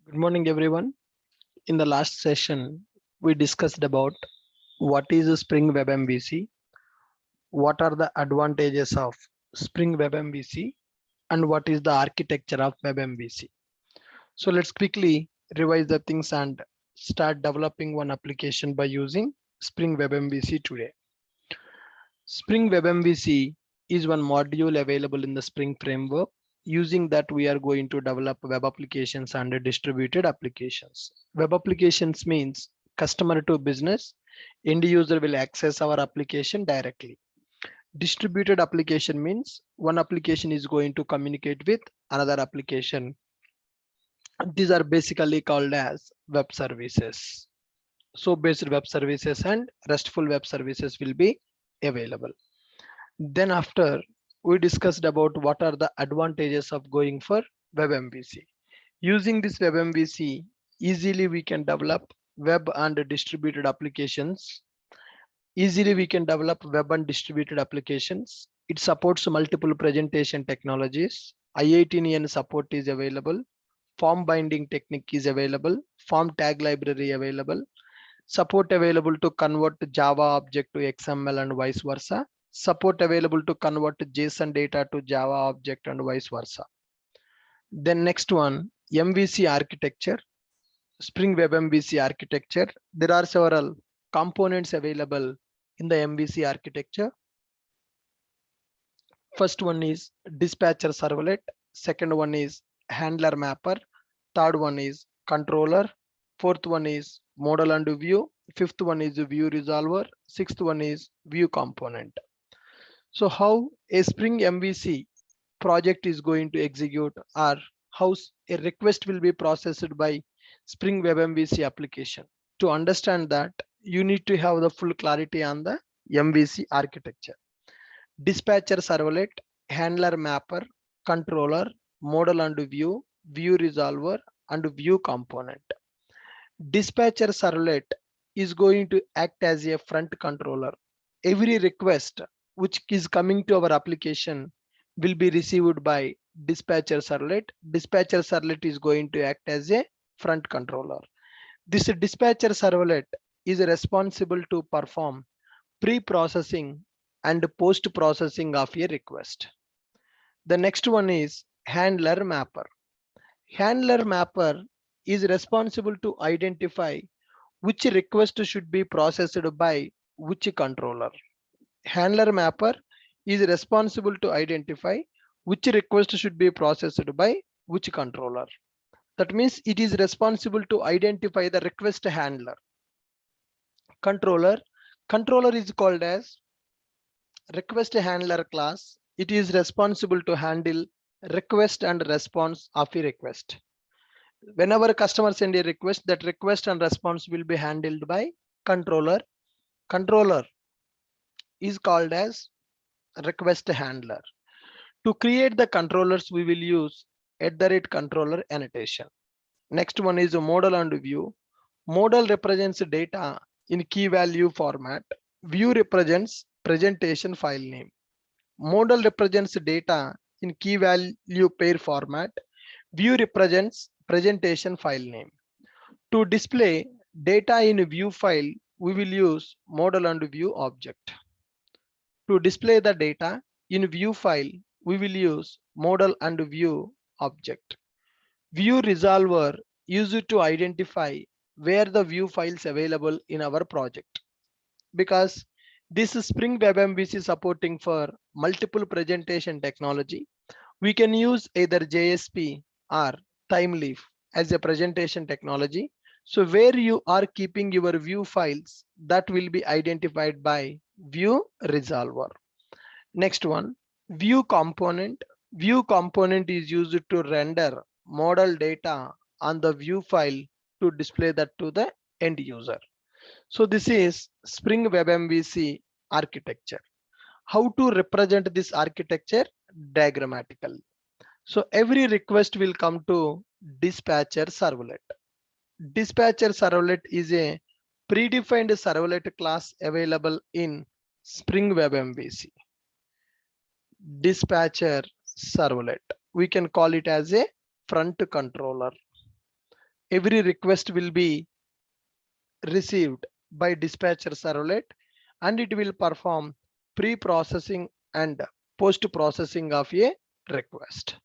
Good morning, everyone. In the last session, we discussed about what is a Spring Web MVC, what are the advantages of Spring Web MVC, and what is the architecture of Web MVC. So let's quickly revise the things and start developing one application by using Spring Web MVC today. Spring Web MVC is one module available in the Spring framework. Using that, we are going to develop web applications and distributed applications. Web applications means customer to business, end user will access our application directly. Distributed application means one application is going to communicate with another application. These are basically called as web services. SOAP-based web services and RESTful web services will be available. Then after, we discussed about what are the advantages of going for Web MVC. Using this Web MVC, easily we can develop web and distributed applications. Easily we can develop web and distributed applications. It supports multiple presentation technologies. I18N support is available. Form binding technique is available. Form tag library available. Support available to convert Java object to XML and vice versa. Support available to convert JSON data to Java object and vice versa. Then next one, MVC architecture, Spring Web MVC architecture. There are several components available in the MVC architecture. First one is dispatcher servlet. Second one is handler mapper. Third one is controller. Fourth one is model and view. Fifth one is view resolver. Sixth one is view component. So how a Spring MVC project is going to execute, or how a request will be processed by Spring Web MVC application. To understand that, you need to have the full clarity on the MVC architecture. Dispatcher servlet, handler mapper, controller, model and view, view resolver, and view component. Dispatcher servlet is going to act as a front controller. Every request which is coming to our application will be received by dispatcher servlet. Dispatcher servlet is going to act as a front controller. This dispatcher servlet is responsible to perform pre-processing and post-processing of a request. The next one is handler mapper. Handler mapper is responsible to identify which request should be processed by which controller. Handler mapper is responsible to identify which request should be processed by which controller. That means it is responsible to identify the request handler. Controller is called as request handler class. It is responsible to handle request and response of a request. Whenever a customer send a request, that request and response will be handled by controller. Controller is called as request handler. To create the controllers, we will use @controller annotation. Next one is a model and view. Model represents data in key value format. View represents presentation file name. Model represents data in key value pair format. View represents presentation file name. To display data in a view file, we will use model and view object. To display the data in view file, we will use model and view object. View resolver used to identify where the view files available in our project. Because this is Spring Web MVC supporting for multiple presentation technology, we can use either JSP or TimeLeaf as a presentation technology. So where you are keeping your view files, that will be identified by view resolver. Next one, view component. View component is used to render model data on the view file to display that to the end user. So this is Spring Web MVC architecture. How to represent this architecture diagrammatically? So every request will come to dispatcher servlet. Dispatcher servlet is a predefined servlet class available in Spring Web MVC. Dispatcher servlet, we can call it as a front controller. every request will be received by dispatcher servlet, and it will perform pre-processing and post-processing of a request.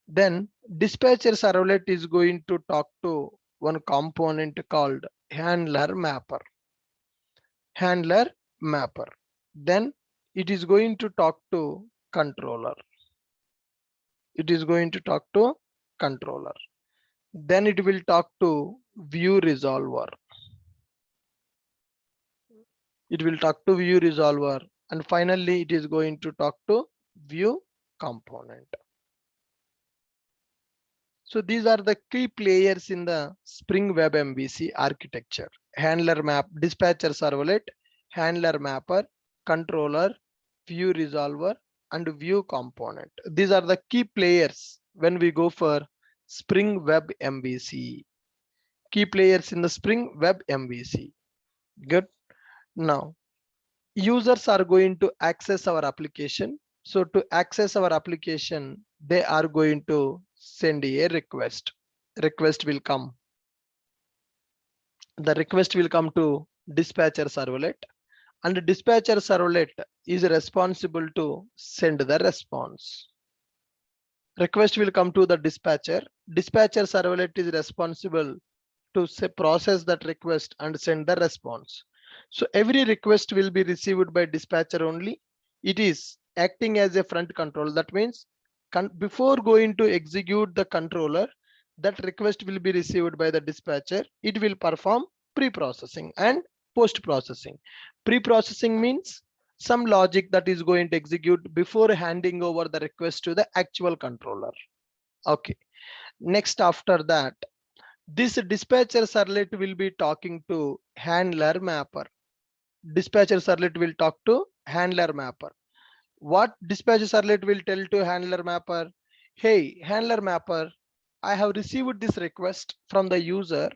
Then dispatcher servlet is going to talk to one component called handler mapper. Handler mapper. Then it is going to talk to controller. It is going to talk to controller. Then it will talk to view resolver. It will talk to view resolver, and finally it is going to talk to view component. So these are the key players in the Spring Web MVC architecture: handler map, dispatcher servlet, handler mapper, controller, view resolver, and view component. These are the key players when we go for Spring Web MVC. Key players in the Spring Web MVC. Good. Now users are going to access our application. So to access our application, they are going to send a request. Request will come. The request will come to dispatcher servlet, and dispatcher servlet is responsible to send the response. Request will come to the dispatcher. Dispatcher servlet is responsible to process that request and send the response. So every request will be received by dispatcher only. It is acting as a front control. That means before going to execute the controller, that request will be received by the dispatcher. It will perform pre-processing and post-processing. Pre-processing means some logic that is going to execute before handing over the request to the actual controller. Okay. Next, after that, this dispatcher servlet will be talking to handler mapper. Dispatcher servlet will talk to handler mapper. What dispatcher servlet will tell to handler mapper? Hey, handler mapper, I have received this request from the user.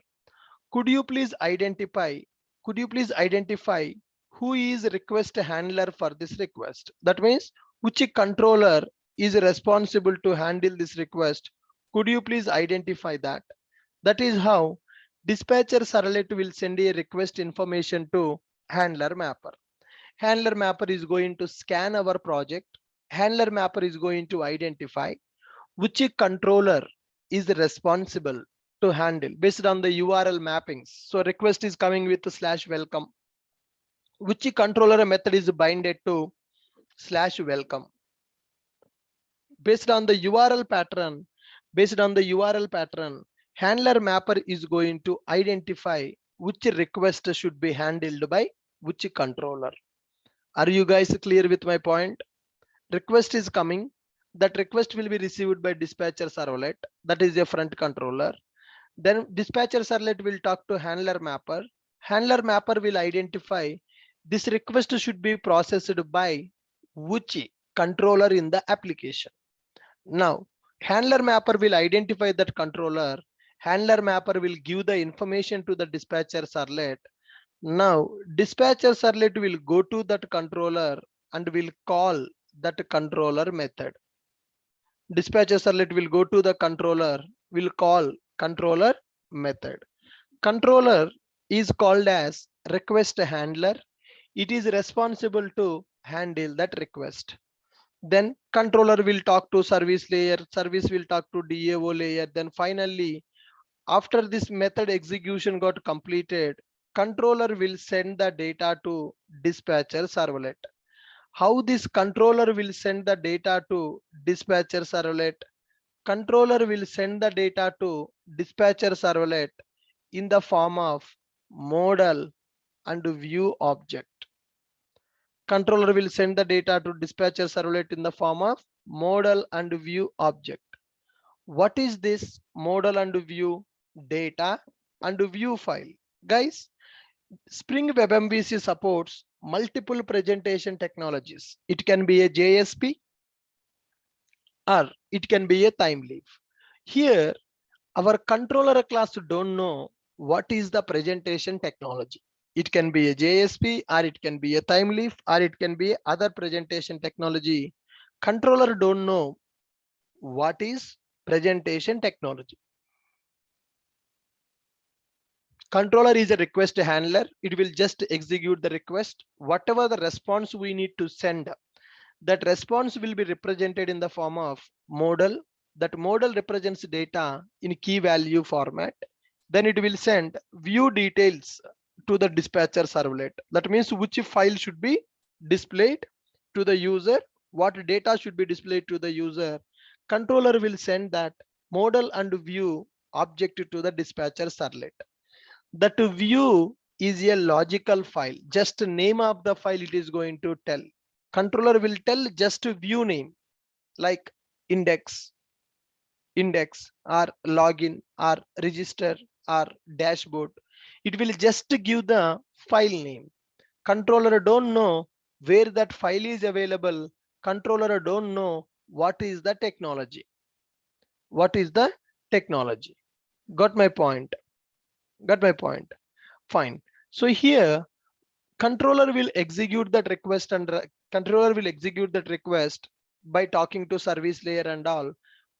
Could you please identify who is request handler for this request? That means which controller is responsible to handle this request. Could you please identify that? That is how dispatcher servlet will send a request information to handler mapper. Handler mapper is going to scan our project. Handler mapper is going to identify which controller is responsible to handle based on the URL mappings. So request is coming with /welcome. Which controller method is binded to /welcome. Based on the URL pattern, handler mapper is going to identify which request should be handled by which controller. Are you guys clear with my point? Request is coming. That request will be received by dispatcher servlet. That is a front controller. Then dispatcher servlet will talk to handler mapper. Handler mapper will identify this request should be processed by which controller in the application. Now, handler mapper will identify that controller. Handler mapper will give the information to the dispatcher servlet. Now, dispatcher servlet will go to that controller and will call that controller method. Dispatcher servlet will go to the controller, will call controller method. Controller is called as request handler. It is responsible to handle that request. Then controller will talk to service layer, service will talk to DAO layer. Then finally, after this method execution got completed, controller will send the data to dispatcher servlet. How this controller will send the data to dispatcher servlet? Controller will send the data to dispatcher servlet in the form of model and view object. Controller will send the data to dispatcher servlet in the form of model and view object. What is this model and view? Data and view file. Guys, Spring Web MVC supports multiple presentation technologies. It can be a JSP or it can be a time leaf. Here, our controller class don't know what is the presentation technology. It can be a JSP or it can be a time leaf or it can be other presentation technology. Controller don't know what is presentation technology. Controller is a request handler. It will just execute the request. Whatever the response we need to send, that response will be represented in the form of model. That model represents data in key value format. Then it will send view details to the dispatcher servlet. That means which file should be displayed to the user, what data should be displayed to the user. Controller will send that model and view object to the dispatcher servlet. That view is a logical file. Just name of the file it is going to tell. Controller will tell just view name like index or login or register or dashboard. It will just give the file name. Controller don't know where that file is available. Controller don't know what is the technology. What is the technology? Got my point? Got my point? Fine. So here controller will execute that request and controller will execute that request by talking to service layer and all.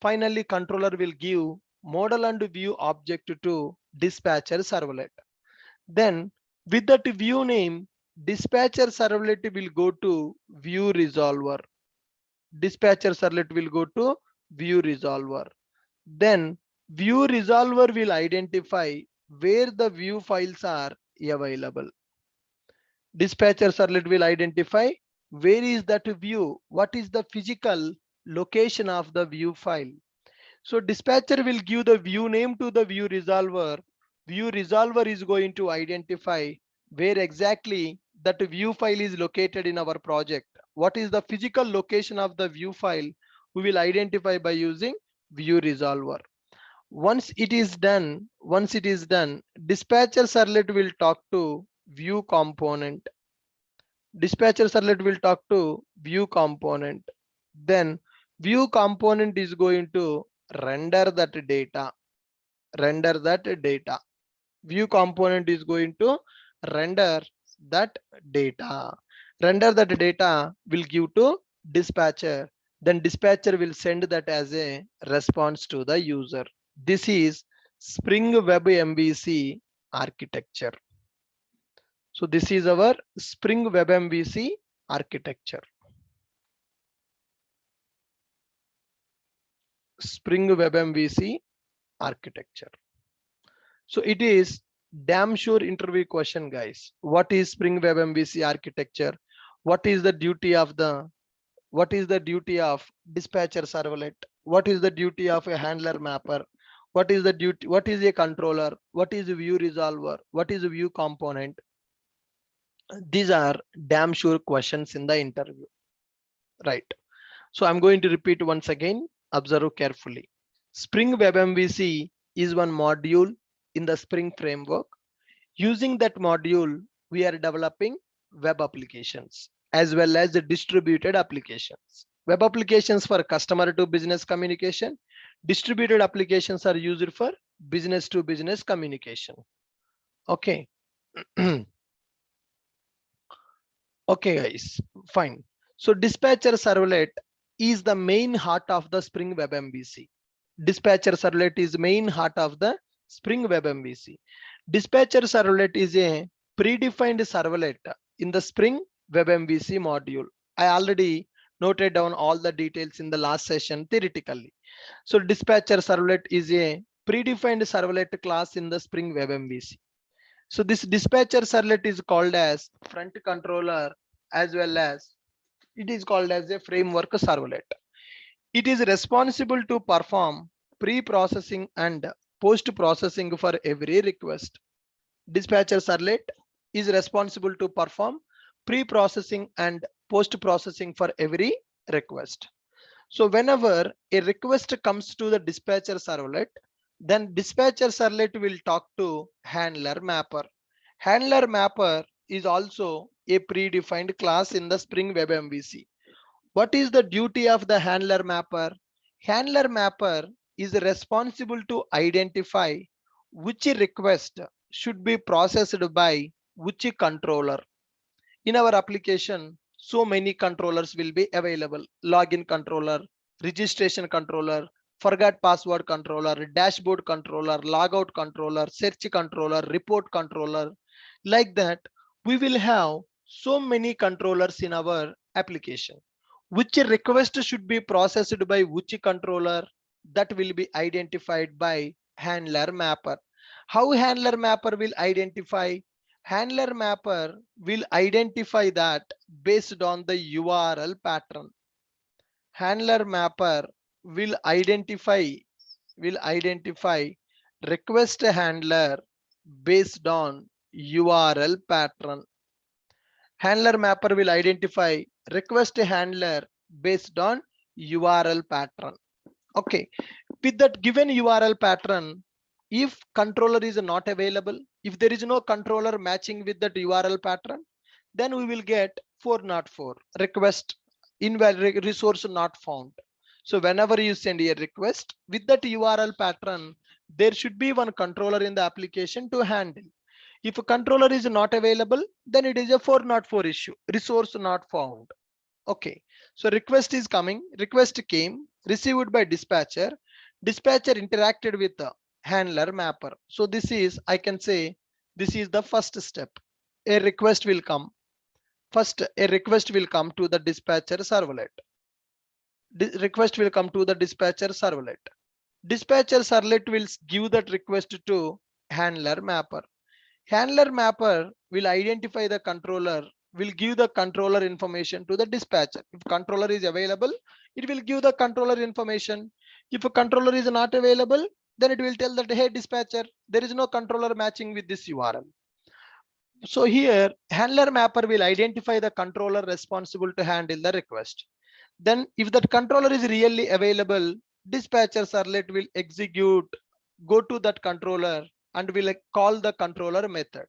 Finally, controller will give model and view object to dispatcher servlet. Then with that view name, dispatcher servlet will go to view resolver. Dispatcher servlet will go to view resolver. Then view resolver will identify where the view files are available. Dispatcher servlet will identify where is that view, what is the physical location of the view file. So dispatcher will give the view name to the view resolver. View resolver is going to identify where exactly that view file is located in our project. What is the physical location of the view file? We will identify by using view resolver. Once it is done, dispatcher servlet will talk to view component. Dispatcher servlet will talk to view component. Then view component is going to render that data. View component is going to render that data. Render that data will give to dispatcher. Then dispatcher will send that as a response to the user. This is Spring Web MVC architecture. So this is our Spring Web MVC architecture. Spring Web MVC architecture. So it is damn sure interview question, guys. What is Spring Web MVC architecture? What is the duty of dispatcher servlet? What is the duty of a handler mapper? What is the duty? What is a controller? What is a view resolver? What is a view component? These are damn sure questions in the interview, right? So I'm going to repeat once again. Observe carefully. Spring Web MVC is one module in the Spring framework. Using that module, we are developing web applications as well as the distributed applications. Web applications for customer to business communication. Distributed applications are used for business to business communication. Okay. Okay, guys, fine. So dispatcher servlet is the main heart of the Spring Web MVC. Dispatcher servlet is main heart of the Spring Web MVC. Dispatcher servlet is a predefined servlet in the Spring Web MVC module. I already noted down all the details in the last session theoretically. So dispatcher servlet is a predefined servlet class in the Spring Web MVC. So this dispatcher servlet is called as front controller as well as it is called as a framework servlet. It is responsible to perform pre-processing and post-processing for every request. Dispatcher servlet is responsible to perform pre-processing and post-processing for every request. So whenever a request comes to the dispatcher servlet, then dispatcher servlet will talk to handler mapper. Handler mapper is also a predefined class in the Spring Web MVC. What is the duty of the handler mapper? Handler mapper is responsible to identify which request should be processed by which controller. In our application, so many controllers will be available. Login controller, registration controller, forgot password controller, dashboard controller, logout controller, search controller, report controller. Like that, we will have so many controllers in our application. Which request should be processed by which controller, that will be identified by handler mapper. How handler mapper will identify? Handler mapper will identify that based on the URL pattern. Handler mapper will identify request handler based on URL pattern. Handler mapper will identify request handler based on URL pattern. Okay, with that given URL pattern, if controller is not available, if there is no controller matching with that URL pattern, then we will get 404 request invalid resource not found. So whenever you send a request with that URL pattern, there should be one controller in the application to handle. If a controller is not available, then it is a 404 issue, resource not found. Okay, so request is coming, request came, received by dispatcher. Dispatcher interacted with the handler mapper. So this is, I can say, this is the first step. A request will come. First, a request will come to the dispatcher servlet. Request will come to the dispatcher servlet. Dispatcher servlet will give that request to handler mapper. Handler mapper will identify the controller, will give the controller information to the dispatcher. If controller is available, it will give the controller information. If a controller is not available, then it will tell that, hey dispatcher, there is no controller matching with this URL. So here, handler mapper will identify the controller responsible to handle the request. Then if that controller is really available, dispatcher servlet will execute, go to that controller and will call the controller method.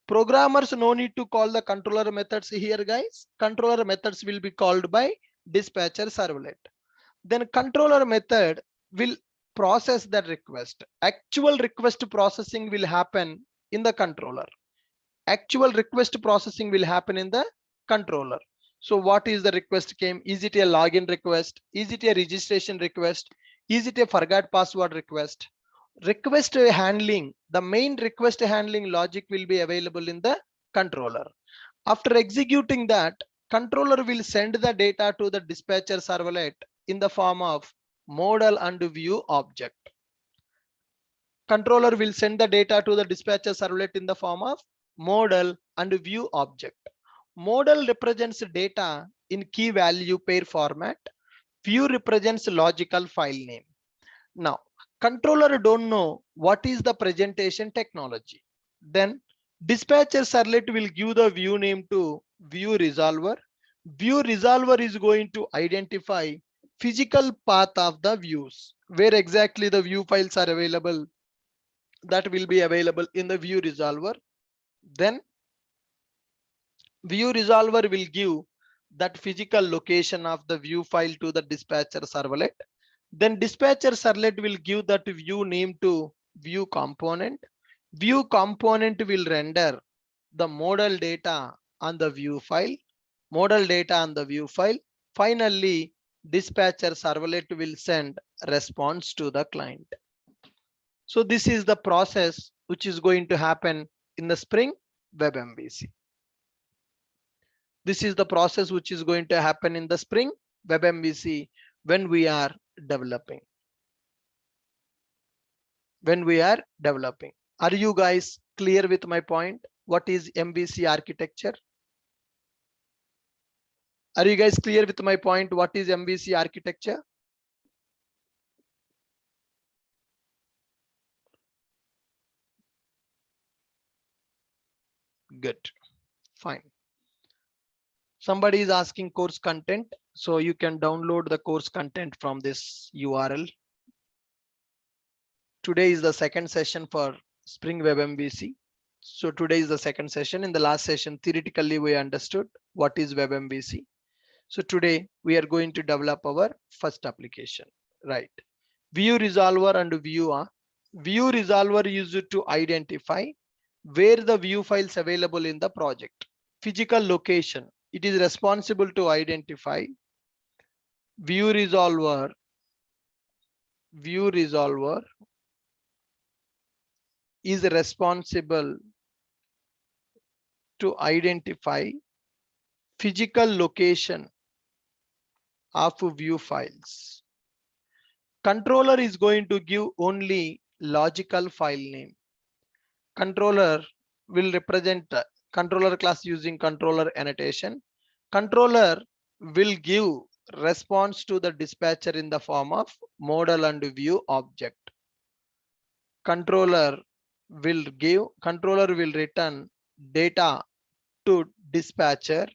Programmers no need to call the controller methods here, guys. Controller methods will be called by dispatcher servlet. Then controller method will process that request. Actual request processing will happen in the controller. Actual request processing will happen in the controller. So what is the request came? Is it a login request? Is it a registration request? Is it a forgot password request? Request handling, the main request handling logic will be available in the controller. After executing that, controller will send the data to the dispatcher servlet in the form of model and view object. Controller will send the data to the dispatcher servlet in the form of model and view object. Model represents data in key value pair format. View represents logical file name. Now, controller don't know what is the presentation technology. Then dispatcher servlet will give the view name to view resolver. View resolver is going to identify physical path of the views, where exactly the view files are available. That will be available in the view resolver. Then view resolver will give that physical location of the view file to the dispatcher servlet. Then dispatcher servlet will give that view name to view component. View component will render the model data on the view file. Model data on the view file. Finally, dispatcher servlet will send response to the client. So this is the process which is going to happen in the Spring Web MVC. This is the process which is going to happen in the Spring Web MVC when we are developing. Are you guys clear with my point? What is MVC architecture? Are you guys clear with my point? What is MVC architecture? Good, fine. Somebody is asking course content, so you can download the course content from this URL. Today is the second session for Spring Web MVC. So today is the second session. In the last session, theoretically, we understood what is Web MVC. So today we are going to develop our first application, right? View resolver and view. View resolver used to identify where the view files available in the project. Physical location. It is responsible to identify. View resolver view resolver is responsible to identify physical location of view files. Controller is going to give only logical file name. Controller will represent controller class using controller annotation. Controller will give response to the dispatcher in the form of model and view object. Controller will return data to dispatcher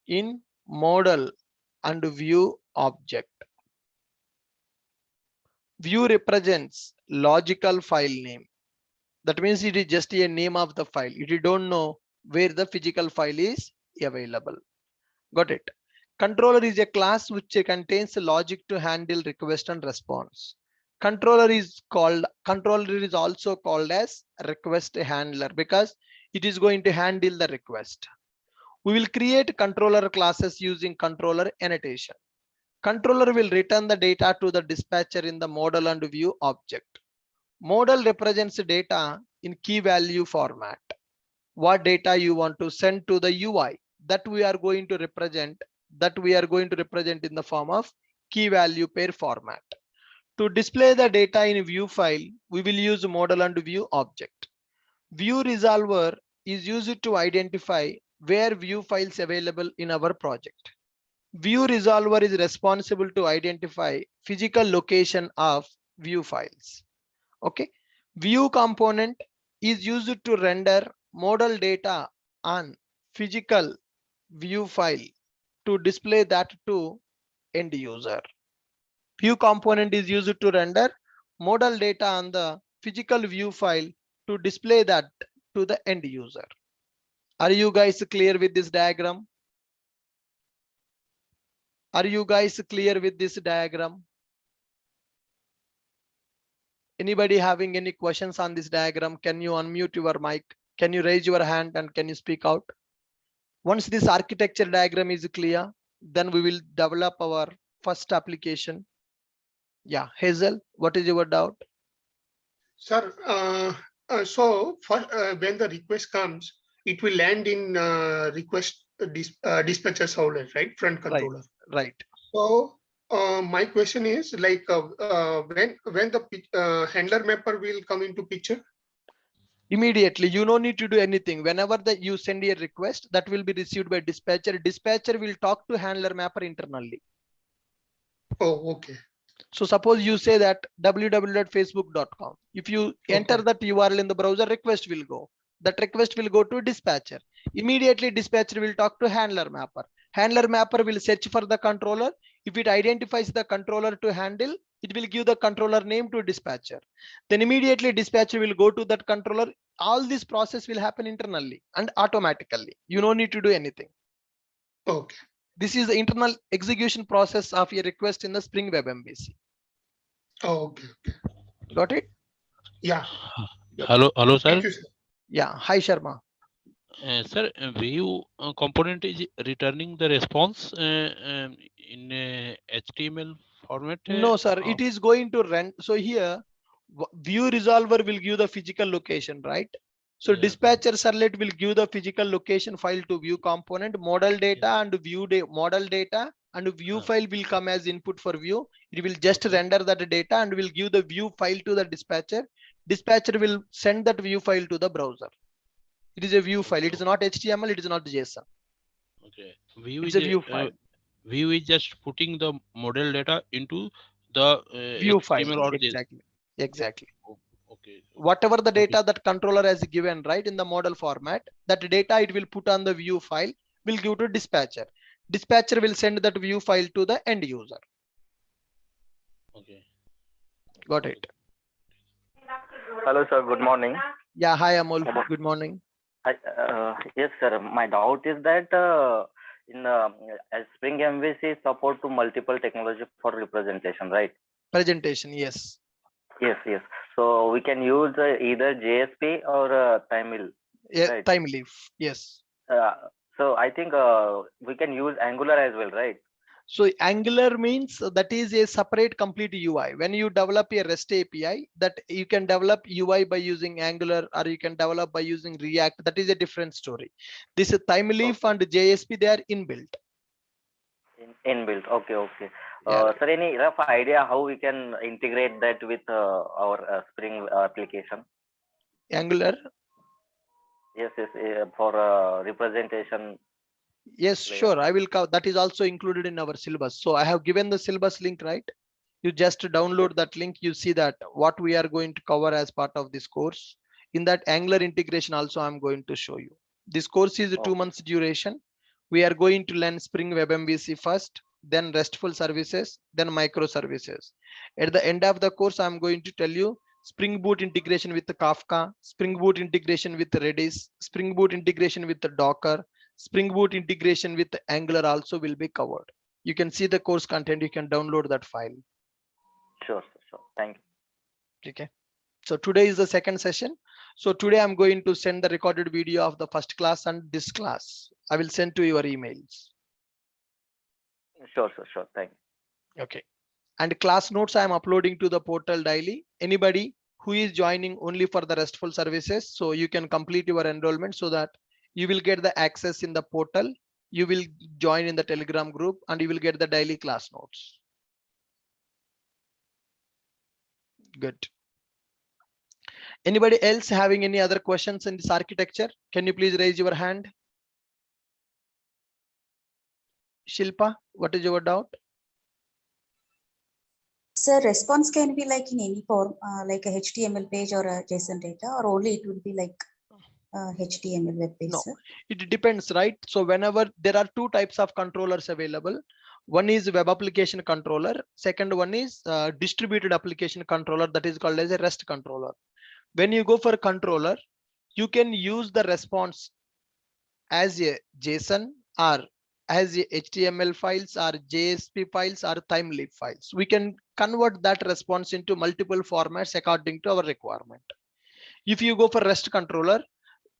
in model and view object. View represents logical file name. That means it is just a name of the file. You don't know where the physical file is available. Got it? Controller is a class which contains logic to handle request and response. Controller is also called as request handler because it is going to handle the request. We will create controller classes using controller annotation. Controller will return the data to the dispatcher in the model and view object. Model represents data in key value format. What data you want to send to the UI that we are going to represent in the form of key value pair format. To display the data in view file, we will use model and view object. View resolver is used to identify where view files available in our project. View resolver is responsible to identify physical location of view files. Okay. View component is used to render model data on physical view file to display that to end user. View component is used to render model data on the physical view file to display that to the end user. Are you guys clear with this diagram? Are you guys clear with this diagram? Anybody having any questions on this diagram? Can you unmute your mic? Can you raise your hand and can you speak out? Once this architecture diagram is clear, then we will develop our first application. Yeah, Hazel, what is your doubt? Sir, so when the request comes, it will land in dispatcher solver, right? Front controller. Right. So my question is like when the handler mapper will come into picture? Immediately, you no need to do anything. Whenever you send a request, that will be received by dispatcher. Dispatcher will talk to handler mapper internally. Oh, okay. So suppose you say that www.facebook.com. If you enter that URL in the browser, request will go. That request will go to dispatcher. Immediately dispatcher will talk to handler mapper. Handler mapper will search for the controller. If it identifies the controller to handle, it will give the controller name to dispatcher. Then immediately dispatcher will go to that controller. All this process will happen internally and automatically. You don't need to do anything. Okay. This is the internal execution process of a request in the Spring Web MVC. Oh, okay. Got it? Yeah. Hello, sir. Thank you, sir. Yeah. Hi, Sharma. Sir, view component is returning the response in HTML format. No, sir. It is going to run. So here, view resolver will give the physical location, right? So Yeah. dispatcher servlet will give the physical location file to view component, model data and view model data and view file will come as input for view. It will just render that data and will give the view file to the dispatcher. Dispatcher will send that view file to the browser. It is a view file. It is not HTML. It is not JSON. Okay. View It's is a view file. View is just putting the model data into the View HTML file. or Exactly. Exactly. Okay. Whatever the data that controller has given, right, in the model format, that data it will put on the view file, will give to dispatcher. Dispatcher will send that view file to the end user. Okay. Got it. Hello, sir. Good morning. Yeah. Hi, Amol. Good morning. Yes, sir. My doubt is that in Spring MVC support to multiple technology for representation, right? Presentation. Yes. Yes. So we can use either JSP or Tamil. Yeah. Right? Time leaf. Yes. So I think we can use Angular as well, right? So Angular means that is a separate complete UI. When you develop a REST API, that you can develop UI by using Angular, or you can develop by using React. That is a different story. This is TimeLeaf and JSP, they are inbuilt. Inbuilt. Okay, okay. Yeah. Sir, any rough idea how we can integrate that with our Spring application? Angular. Yes, yes. For representation Yes, layer. sure. I will cover. That is also included in our syllabus. So I have given the syllabus link, right? You just download that link. You see that what we are going to cover as part of this course. In that Angular integration also, I'm going to show you. This course is 2 months duration. We are going to learn Spring Web MVC first, then RESTful services, then microservices. At the end of the course, I'm going to tell you Spring Boot integration with the Kafka, Spring Boot integration with Redis, Spring Boot integration with the Docker, Spring Boot integration with Angular also will be covered. You can see the course content. You can download that file. Sure, sir, sure. Thank you. Okay. So today is the second session. So today I'm going to send the recorded video of the first class and this class. I will send to your emails. Sure, sure, sure. Thank you. Okay. And class notes I am uploading to the portal daily. Anybody who is joining only for the RESTful services, so you can complete your enrollment so that you will get the access in the portal. You will join in the Telegram group and you will get the daily class notes. Good. Anybody else having any other questions in this architecture? Can you please raise your hand? Shilpa, what is your doubt? So response can be like in any form, like a HTML page or a JSON data, or only it will be like HTML web page. No, Sir? it depends, right? So whenever there are two types of controllers available, one is web application controller. Second one is distributed application controller, that is called as a REST controller. When you go for controller, you can use the response as a JSON or as a HTML files or JSP files or TimeLeaf files. We can convert that response into multiple formats according to our requirement. If you go for REST controller,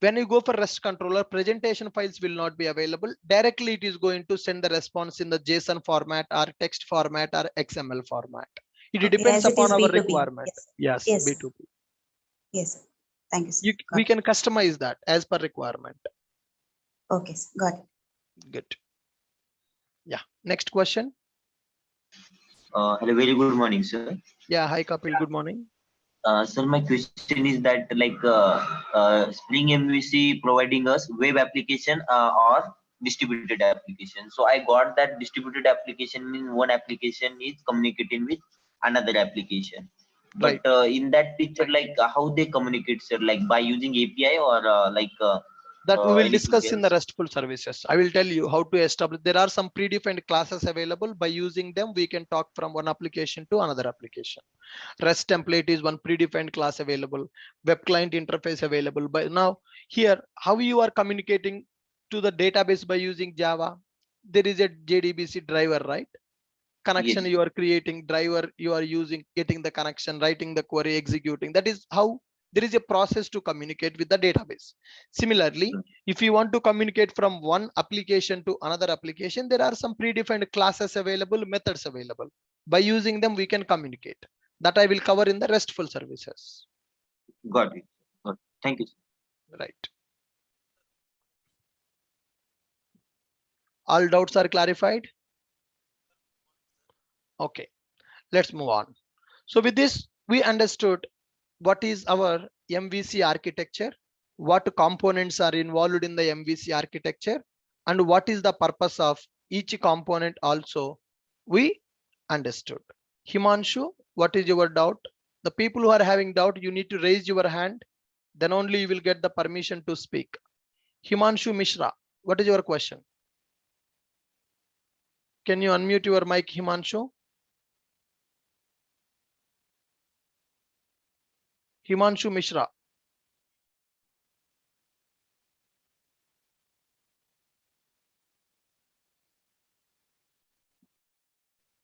when you go for REST controller, presentation files will not be available. Directly, it is going to send the response in the JSON format or text format or XML format. It Okay, depends as it upon is our B2B. requirement. Yes. Yes, Yes. B2B. Yes. Sir. Thank you. Sir. We Got can customize that as per requirement. it. Okay. Sir. Got it. Good. Yeah. Next question. Hello, very good morning, sir. Yeah. Hi, Kapil. Good morning. Sir, my question is that Spring MVC providing us web application or distributed application. So I got that distributed application means one application is communicating with another application. But Right. in that picture, how they communicate, sir, like by using API or That we will anything discuss in the else? RESTful services. I will tell you how to establish. There are some predefined classes available. By using them, we can talk from one application to another application. REST template is one predefined class available. Web client interface available. But now here, how you are communicating to the database by using Java? There is a JDBC driver, right? Connection Yes. you are creating, driver you are using, getting the connection, writing the query, executing. That is how there is a process to communicate with the database. Similarly, if you want to communicate from one application to another application, there are some predefined classes available, methods available. By using them, we can communicate. That I will cover in the RESTful services. Got it. Thank you, sir. Right. All doubts are clarified? Okay, let's move on. So with this, we understood what is our MVC architecture, what components are involved in the MVC architecture, and what is the purpose of each component also we understood. Himanshu, what is your doubt? The people who are having doubt, you need to raise your hand, then only you will get the permission to speak. Himanshu Mishra, what is your question? Can you unmute your mic, Himanshu? Himanshu Mishra.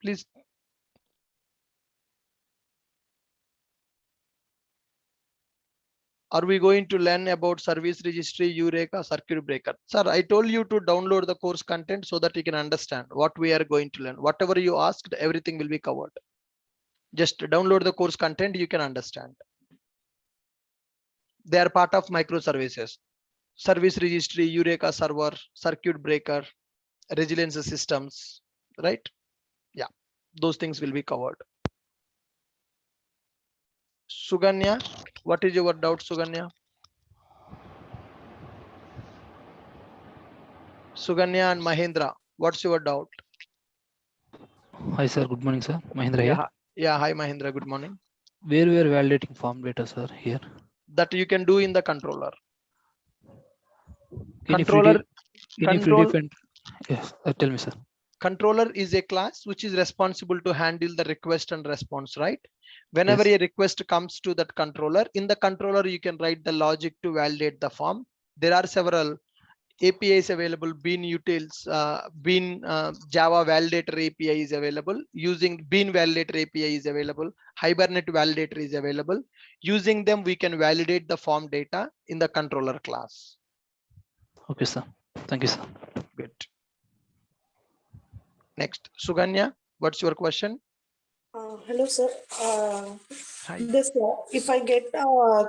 Please. Are we going to learn about service registry, Eureka, circuit breaker? Sir, I told you to download the course content so that you can understand what we are going to learn. Whatever you asked, everything will be covered. Just download the course content, you can understand. They are part of microservices. Service registry, Eureka server, circuit breaker, resilience systems, right? Yeah, those things will be covered. Suganya, what is your doubt, Suganya? Suganya and Mahendra, what's your doubt? Hi sir, good morning sir. Mahendra Yeah, here. yeah. Hi Mahendra, good morning. Where we are validating form data sir here. That you can do in the controller. Can you Controller, redefine? Yes, tell me sir. controller is a class which is responsible to handle the request and response, right? Whenever Yes. a request comes to that controller, in the controller, you can write the logic to validate the form. There are several APIs available. Bean utils, Bean Java validator API is available. Using Bean validator API is available. Hibernate validator is available. Using them, we can validate the form data in the controller class. Okay sir. Thank you sir. Good. Next, Suganya, what's your question? Hello, sir. Hi. This if I get all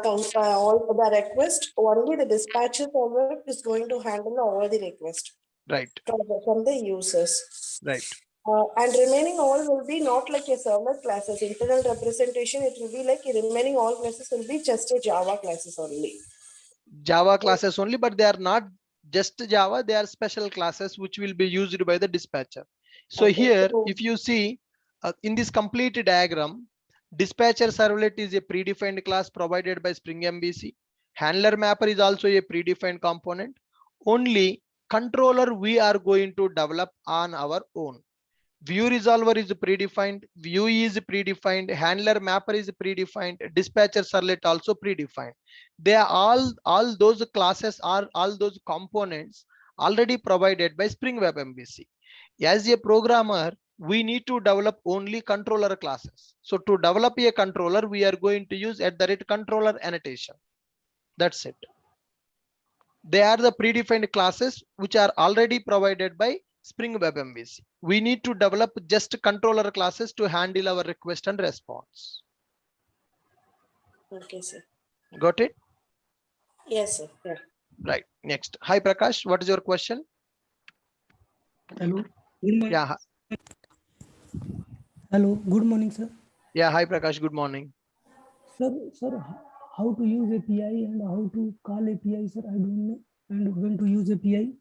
the request, only the dispatcher server is going to handle all the request Right, from the users. right. And remaining all will be not like a server classes, internal representation. It will be like remaining all classes will be just a Java classes only. Java classes only, but they are not just Java, they are special classes which will be used by the dispatcher. So Okay. here, if you see in this complete diagram, dispatcher servlet is a predefined class provided by Spring MVC. Handler mapper is also a predefined component. Only controller we are going to develop on our own. View resolver is predefined, view is predefined, handler mapper is predefined, dispatcher servlet also predefined. They are all those classes are all those components already provided by Spring Web MVC. As a programmer, we need to develop only controller classes. So to develop a controller, we are going to use @controller annotation. That's it. They are the predefined classes which are already provided by Spring Web MVC. We need to develop just controller classes to handle our request and response. Okay, sir. Got it? Yes, sir. Yeah. Right. Next. Hi, Prakash. What is your question? Hello. Good morning. Yeah. Hello. Good morning, sir. Yeah. Hi, Prakash. Good morning. Sir, how to use API and how to call API, sir? I don't know. And when to use API?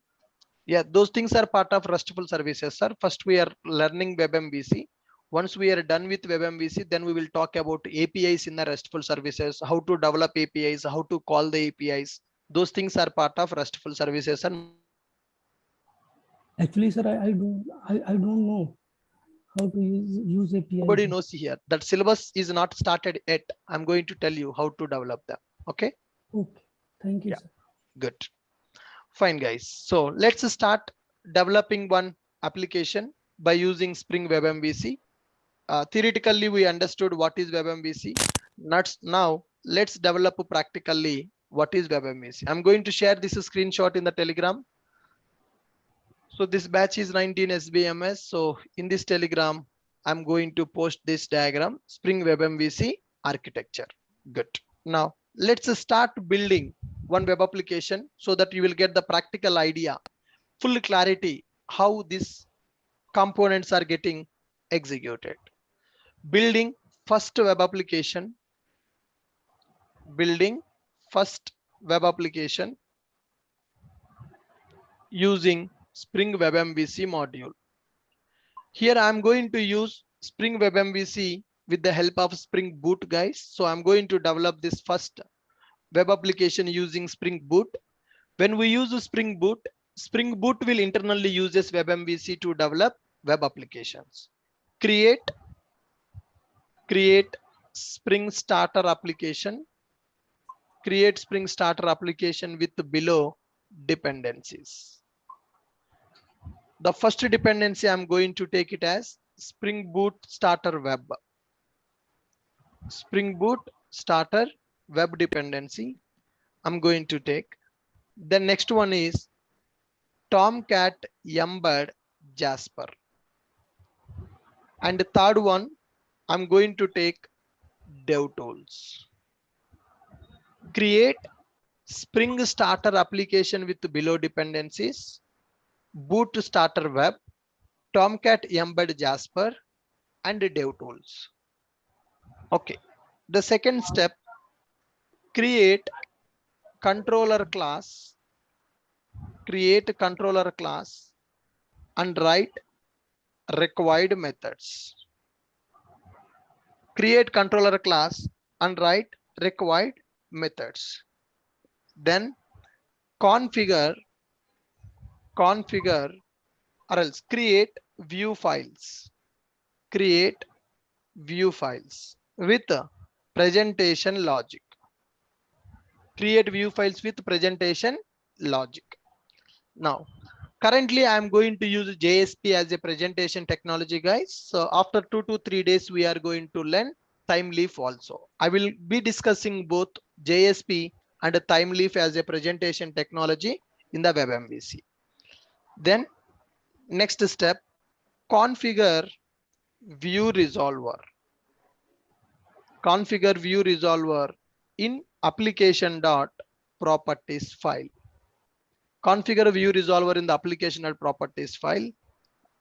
Yeah, those things are part of RESTful services, sir. First, we are learning WebMVC. Once we are done with WebMVC, then we will talk about APIs in the RESTful services, how to develop APIs, how to call the APIs. Those things are part of RESTful services. And Actually, sir, I don't know how to use API. nobody knows here. That syllabus is not started yet. I'm going to tell you how to develop them. Okay. Okay. Thank you, Yeah. sir. Good. Fine, guys. So let's start developing one application by using Spring Web MVC. Theoretically, we understood what is Web MVC. Now let's develop practically what is Web MVC. I'm going to share this screenshot in the Telegram. So this batch is 19 SBMS. So in this Telegram, I'm going to post this diagram, Spring Web MVC architecture. Good. Now let's start building one web application so that you will get the practical idea, full clarity how these components are getting executed. Building first web application. Building first web application using Spring Web MVC module. Here I'm going to use Spring Web MVC with the help of Spring Boot, guys. So I'm going to develop this first web application using Spring Boot. When we use Spring Boot will internally uses Web MVC to develop web applications. Create Spring Starter application. Create Spring Starter application with below dependencies. The first dependency, I'm going to take it as Spring Boot Starter Web. Spring Boot Starter Web dependency. I'm going to take. The next one is Tomcat Embed Jasper. And the third one, I'm going to take DevTools. Create Spring Starter application with below dependencies, Boot Starter Web, Tomcat Embed Jasper, and DevTools. Okay. The second step, create controller class, and write required methods. Create controller class and write required methods. Then configure or else create view files. Create view files with presentation logic. Create view files with presentation logic. Now, currently I'm going to use JSP as a presentation technology, guys. So after 2 to 3 days, we are going to learn TimeLeaf also. I will be discussing both JSP and TimeLeaf as a presentation technology in the WebMVC. Then next step, configure view resolver. Configure view resolver in application.properties file. Configure view resolver in the application.properties file.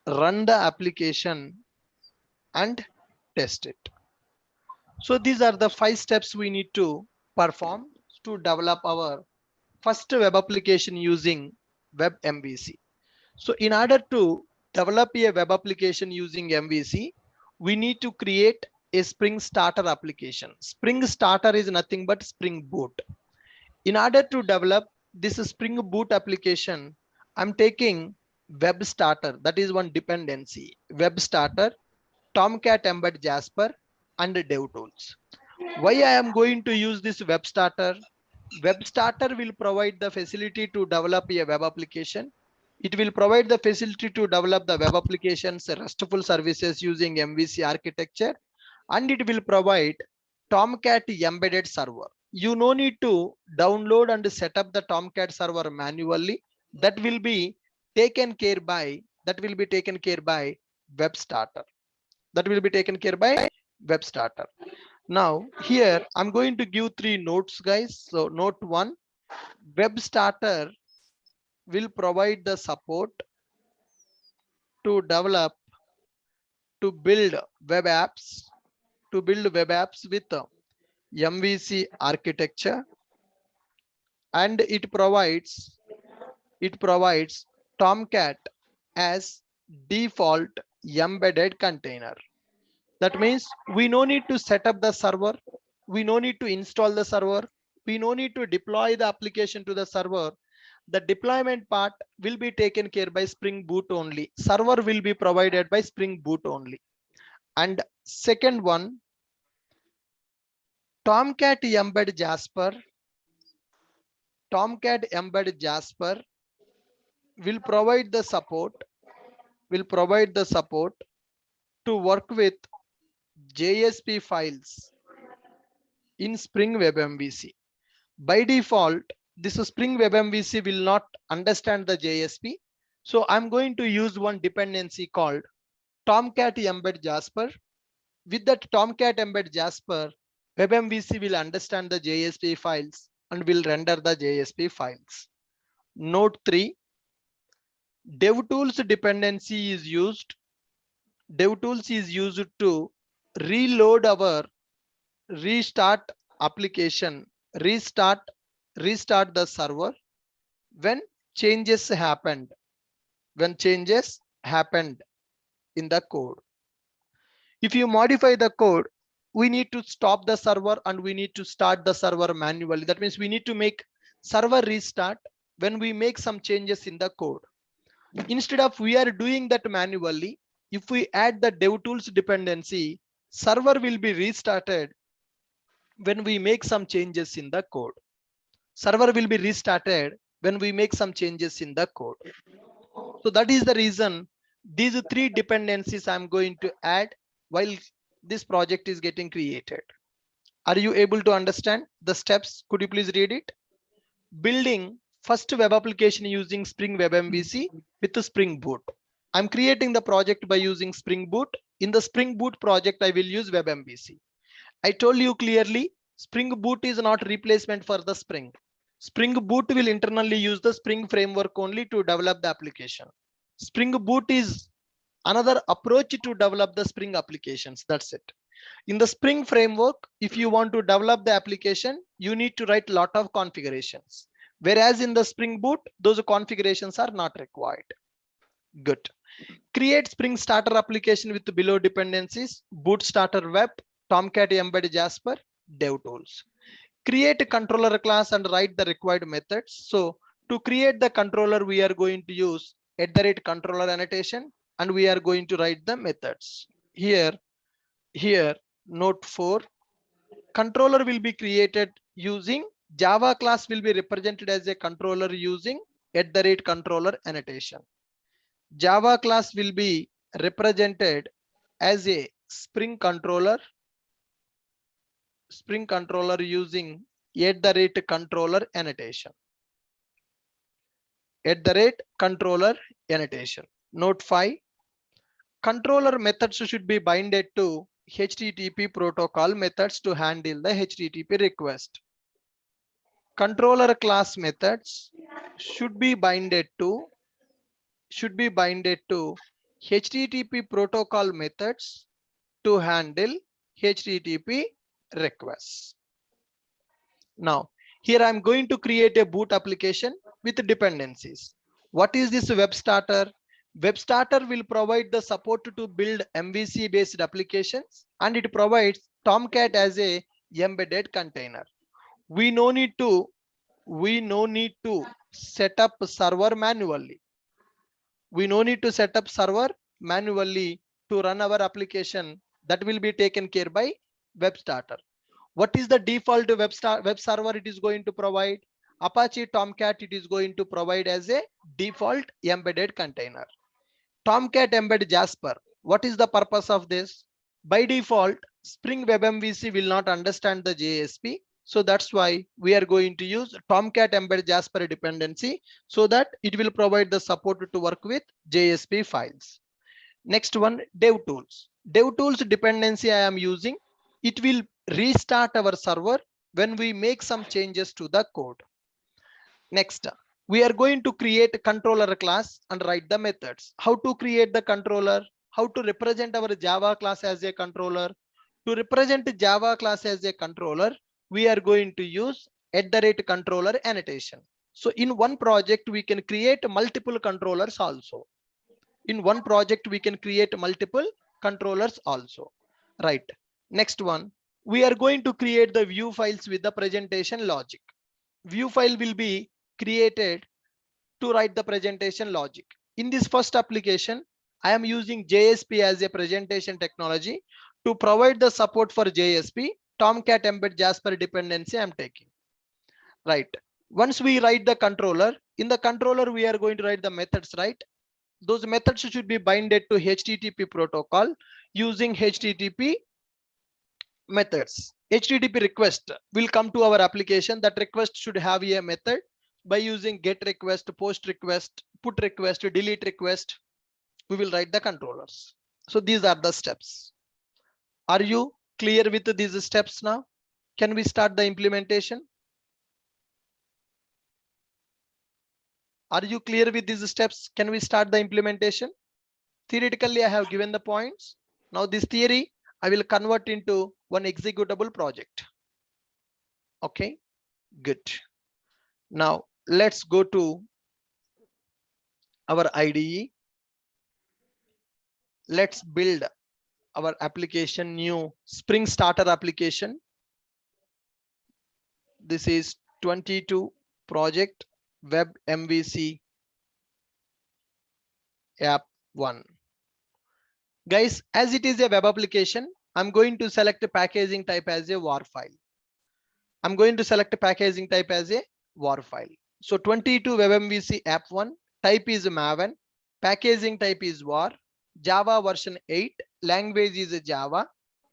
Run the application and test it. So these are the 5 steps we need to perform to develop our first web application using WebMVC. So in order to develop a web application using MVC, we need to create a Spring Starter application. Spring Starter is nothing but Spring Boot. In order to develop this Spring Boot application, I'm taking Web Starter, that is one dependency. Web Starter, Tomcat Embed Jasper, and DevTools. Why I am going to use this Web Starter? Web Starter will provide the facility to develop a web application. It will provide the facility to develop the web applications, RESTful services using MVC architecture, and it will provide Tomcat embedded server. You no need to download and set up the Tomcat server manually. That will be taken care by Web Starter. That will be taken care by Web Starter. Now here I'm going to give 3 notes, guys. So note 1, Web Starter will provide the support to build web apps with MVC architecture, and it provides Tomcat as default embedded container. That means we no need to set up the server, we no need to install the server, we no need to deploy the application to the server. The deployment part will be taken care by Spring Boot only. Server will be provided by Spring Boot only. And second one, Tomcat Embed Jasper will provide the support to work with JSP files in Spring Web MVC. By default, this Spring Web MVC will not understand the JSP. So I'm going to use one dependency called Tomcat Embed Jasper. With that Tomcat Embed Jasper, WebMVC will understand the JSP files and will render the JSP files. Note 3, DevTools dependency is used. DevTools is used to reload our restart application, restart the server when changes happened in the code. If you modify the code, we need to stop the server and we need to start the server manually. That means we need to make server restart when we make some changes in the code. Instead of we are doing that manually, if we add the DevTools dependency, server will be restarted when we make some changes in the code. Server will be restarted when we make some changes in the code. So that is the reason these 3 dependencies I'm going to add while this project is getting created. Are you able to understand the steps? Could you please read it? building first web application using Spring Web MVC with the Spring Boot. I'm creating the project by using Spring Boot. In the Spring Boot project, I will use Web MVC. I told you clearly, Spring Boot is not replacement for the Spring. Spring Boot will internally use the Spring framework only to develop the application. Spring Boot is another approach to develop the Spring applications. That's it. In the Spring framework, if you want to develop the application, you need to write a lot of configurations. Whereas in the Spring Boot, those configurations are not required. Good. Create Spring Starter application with below dependencies: Boot Starter Web, Tomcat Embed Jasper, DevTools. Create a controller class and write the required methods. So to create the controller, we are going to use @controller annotation, and we are going to write the methods. Here, note 4, controller will be created using Java class will be represented as a controller using @controller annotation. Java class will be represented as a Spring controller using @controller annotation. @controller annotation. Note 5, controller methods should be binded to HTTP protocol methods to handle the HTTP request. Controller class methods should be binded to HTTP protocol methods to handle HTTP requests. Now, here I'm going to create a boot application with dependencies. What is this web starter? Web starter will provide the support to build MVC based applications, and it provides Tomcat as a embedded container. We no need to set up server manually. To run our application. That will be taken care by web starter. What is the default web server it is going to provide? Apache Tomcat it is going to provide as a default embedded container. Tomcat Embed Jasper. What is the purpose of this? By default, Spring Web MVC will not understand the JSP. So that's why we are going to use Tomcat Embed Jasper dependency, so that it will provide the support to work with JSP files. Next one, DevTools. DevTools dependency I am using. It will restart our server when we make some changes to the code. Next, we are going to create a controller class and write the methods. How to create the controller? How to represent our Java class as a controller? To represent Java class as a controller, we are going to use @controller annotation. So in one project, we can create multiple controllers also. Right. Next one, we are going to create the view files with the presentation logic. View file will be created to write the presentation logic. In this first application, I am using JSP as a presentation technology. To provide the support for JSP, Tomcat Embed Jasper dependency I am taking. Right. Once we write the controller, in the controller we are going to write the methods, right? Those methods should be binded to HTTP protocol using HTTP methods. HTTP request will come to our application. That request should have a method. By using get request, post request, put request, delete request, we will write the controllers. So these are the steps. Are you clear with these steps now? Can we start the implementation? Are you clear with these steps? Can we start the implementation? Theoretically, I have given the points. Now this theory, I will convert into one executable project. Okay, good. Now let's go to our IDE. Let's build our application, new Spring Starter application. This is 22 project Web MVC app 1. Guys, as it is a web application, I'm going to select a packaging type as a WAR file. So 22 Web MVC app 1, type is Maven, packaging type is WAR, Java version 8, language is Java,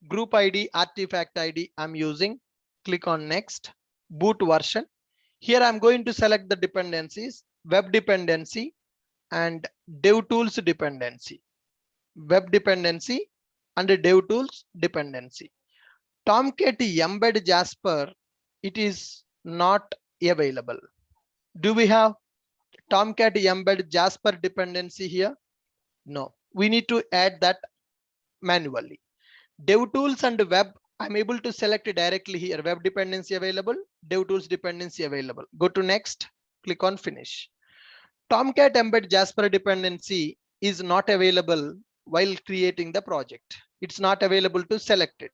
group ID, artifact ID I'm using. Click on next. Boot version. Here I'm going to select the dependencies, web dependency and DevTools dependency. Web dependency and DevTools dependency. Tomcat embed Jasper, it is not available. Do we have Tomcat embed Jasper dependency here? No, we need to add that manually. DevTools and web, I'm able to select directly here. Web dependency available, DevTools dependency available. Go to next, click on finish. Tomcat embed Jasper dependency is not available while creating the project. It's not available to select it.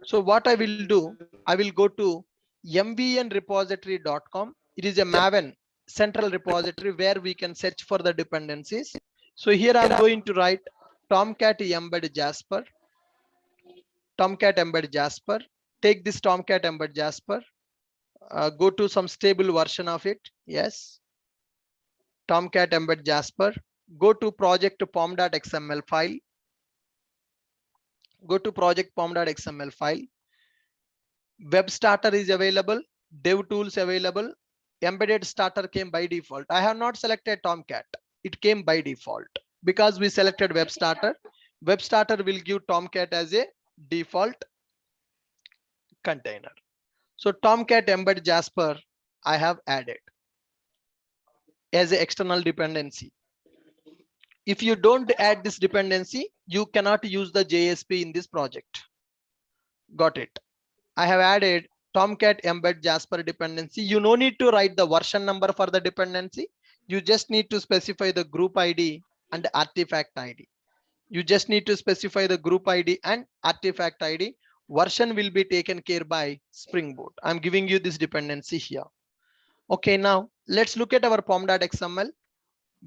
So what I will do, I will go to mvnrepository.com. It is a Maven central repository where we can search for the dependencies. So here I'm going to write Tomcat embed Jasper. Tomcat embed Jasper. Take this Tomcat embed Jasper. Go to some stable version of it. Yes. Tomcat embed Jasper. Go to project pom.xml file. Go to project pom.xml file. Web starter is available. DevTools available. Embedded starter came by default. I have not selected Tomcat. It came by default because we selected web starter. Web starter will give Tomcat as a default container. So Tomcat embed Jasper I have added as an external dependency. If you don't add this dependency, you cannot use the JSP in this project. Got it. I have added Tomcat embed Jasper dependency. You no need to write the version number for the dependency. You just need to specify the group ID and artifact ID. You just need to specify the group ID and artifact ID. Version will be taken care by Spring Boot. I'm giving you this dependency here. Okay, now let's look at our pom.xml.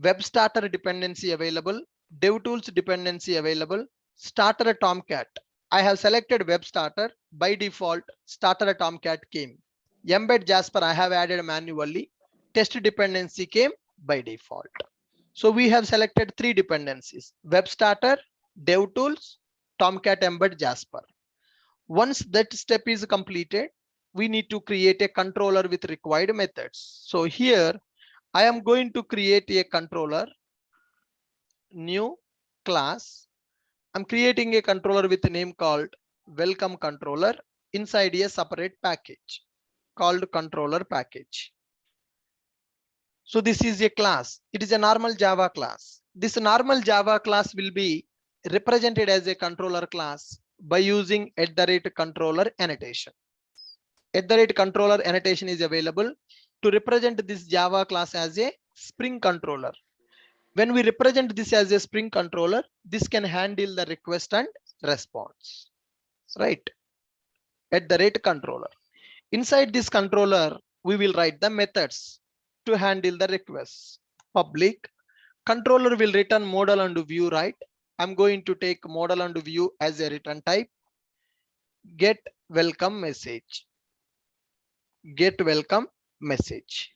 Web starter dependency available, DevTools dependency available, starter Tomcat. I have selected web starter. By default, starter Tomcat came. Embed Jasper I have added manually. Test dependency came by default. So we have selected 3 dependencies: web starter, DevTools, Tomcat embed Jasper. Once that step is completed, we need to create a controller with required methods. So here I am going to create a controller, new class. I'm creating a controller with a name called welcome controller inside a separate package called controller package. So this is a class. It is a normal Java class. This normal Java class will be represented as a controller class by using @controller annotation. @controller annotation is available to represent this Java class as a Spring controller. When we represent this as a Spring controller, this can handle the request and response, right? @controller. Inside this controller, we will write the methods to handle the requests. Public controller will return model and view, right? I'm going to take model and view as a return type. Get welcome message. Get welcome message.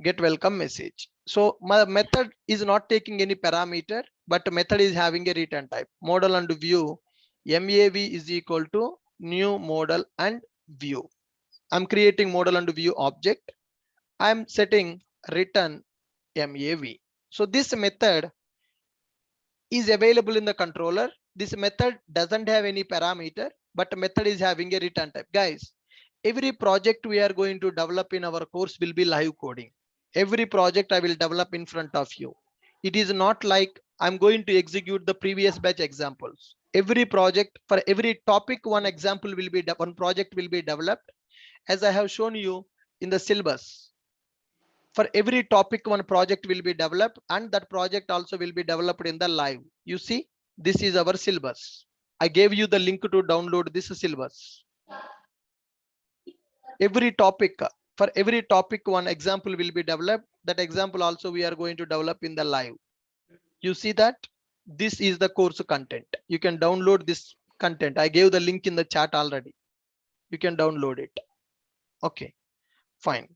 Get welcome message. So my method is not taking any parameter, but method is having a return type. Model and view, MAV is equal to new model and view. I'm creating model and view object. I'm setting return MAV. So this method is available in the controller. This method doesn't have any parameter, but method is having a return type. Guys, every project we are going to develop in our course will be live coding. Every project I will develop in front of you. It is not like I'm going to execute the previous batch examples. Every project, for every topic, one example will be, one project will be developed as I have shown you in the syllabus. For every topic, one project will be developed, and that project also will be developed in the live. You see, this is our syllabus. I gave you the link to download this syllabus. Every topic, for every topic, one example will be developed. That example also we are going to develop in the live. You see that this is the course content. You can download this content. I gave the link in the chat already. You can download it. Okay, fine.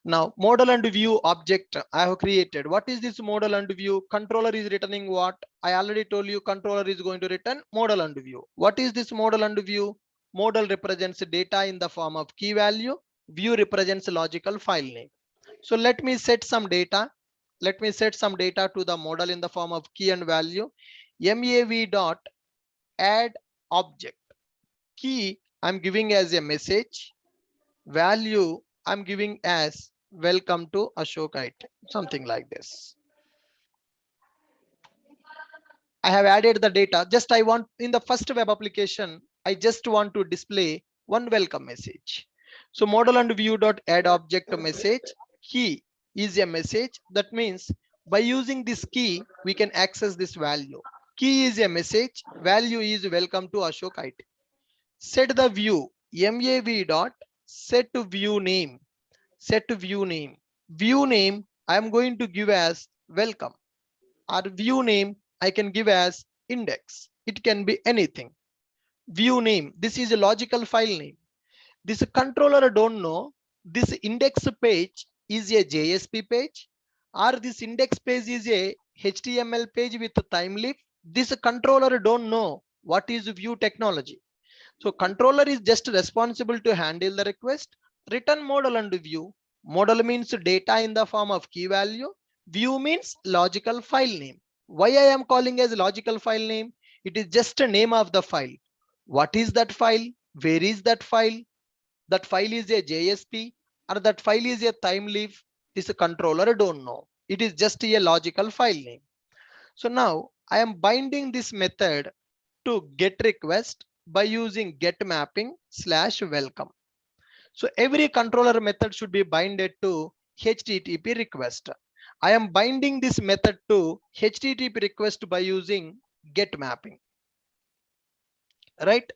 Now model and view object I have created. What is this model and view? Controller is returning what? I already told you controller is going to return model and view. What is this model and view? Model represents data in the form of key value. View represents logical file name. So let me set some data. Let me set some data to the model in the form of key and value. MAV dot add object. Key I'm giving as a message. Value I'm giving as welcome to Ashok IT, something like this. I have added the data. Just I want in the first web application, I just want to display one welcome message. So model and view dot add object message. Key is a message. That means by using this key, we can access this value. Key is a message. Value is welcome to Ashok IT. Set the view. MAV dot set to view name. Set to view name. View name I am going to give as welcome. Or view name I can give as index. It can be anything. View name. This is a logical file name. This controller don't know this index page is a JSP page or this index page is a HTML page with a time leaf. This controller don't know what is view technology. So controller is just responsible to handle the request. Return model and view. Model means data in the form of key value. View means logical file name. Why I am calling as logical file name? It is just a name of the file. What is that file? Where is that file? That file is a JSP or that file is a time leaf. This controller don't know. It is just a logical file name. So now I am binding this method to get request by using get mapping / welcome. So every controller method should be binded to HTTP request. I am binding this method to HTTP request by using get mapping. Right?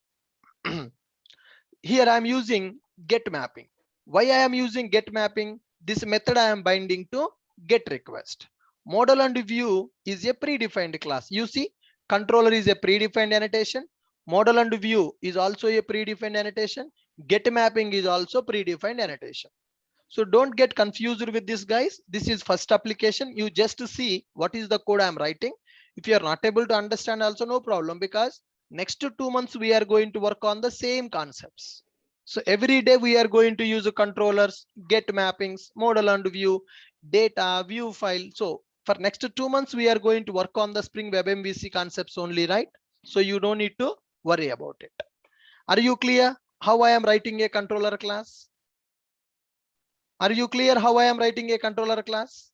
Here I am using get mapping. Why I am using get mapping? This method I am binding to get request. Model and view is a predefined class. You see, controller is a predefined annotation. Model and view is also a predefined annotation. Get mapping is also predefined annotation. So don't get confused with this, guys. This is first application. You just see what is the code I'm writing. If you are not able to understand also, no problem, because next 2 months we are going to work on the same concepts. So every day we are going to use controllers, get mappings, model and view, data, view file. So for next 2 months we are going to work on the Spring Web MVC concepts only, right? So you don't need to worry about it. Are you clear how I am writing a controller class? Are you clear how I am writing a controller class?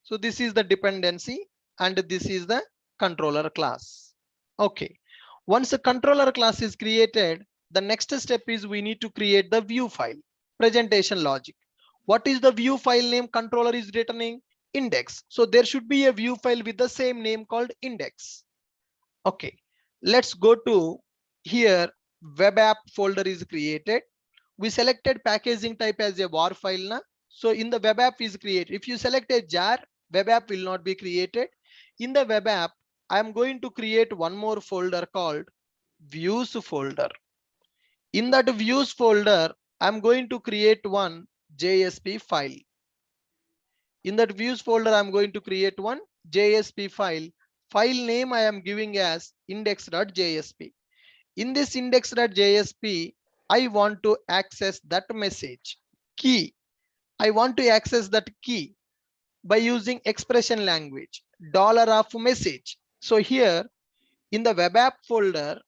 So this is the dependency and this is the controller class. Okay. Once a controller class is created, the next step is we need to create the view file, presentation logic. What is the view file name controller is returning? Index. So there should be a view file with the same name called index. Okay. Let's go to here. Web app folder is created. We selected packaging type as a war file na. So in the web app is created. If you select a jar, web app will not be created. In the web app, I'm going to create one more folder called views folder. In that views folder, I'm going to create one JSP file. In that views folder, I'm going to create one JSP file. File name I am giving as index.jsp. In this index.jsp, I want to access that message key. I want to access that key by using expression language $of message. So here in the web app folder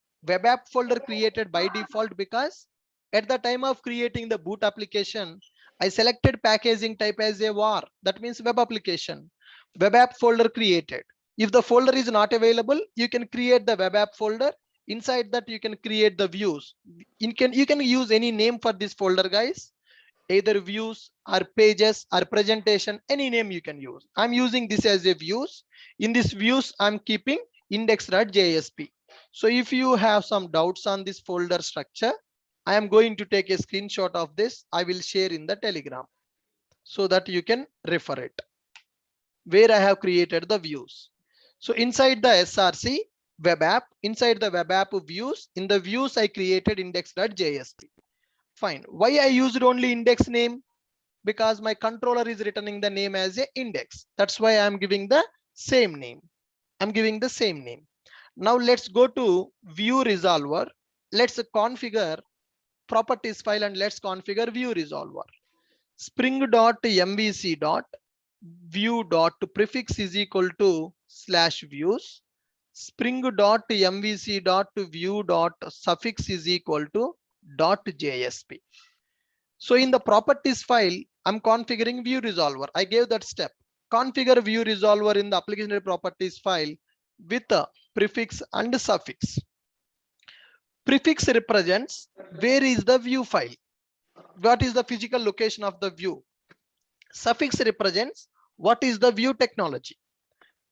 created by default because at the time of creating the boot application, I selected packaging type as a var. That means web application. Web app folder created. If the folder is not available, you can create the web app folder. Inside that you can create the views. You can use any name for this folder, guys. Either views or pages or presentation, any name you can use. I'm using this as a views. In this views, I'm keeping index.jsp. So if you have some doubts on this folder structure, I am going to take a screenshot of this. I will share in the Telegram so that you can refer it where I have created the views. So inside the SRC web app, inside the web app views, in the views I created index.jsp. Fine. Why I used only index name? Because my controller is returning the name as a index. That's why I'm giving the same name. I'm giving the same name. Now let's go to view resolver. Let's configure properties file and let's configure view resolver. Spring.mvc.view.prefix is equal to /views. Spring.mvc.view.suffix is equal to .jsp. So in the properties file, I'm configuring view resolver. I gave that step. Configure view resolver in the application properties file with a prefix and suffix. Prefix represents where is the view file, what is the physical location of the view. Suffix represents what is the view technology.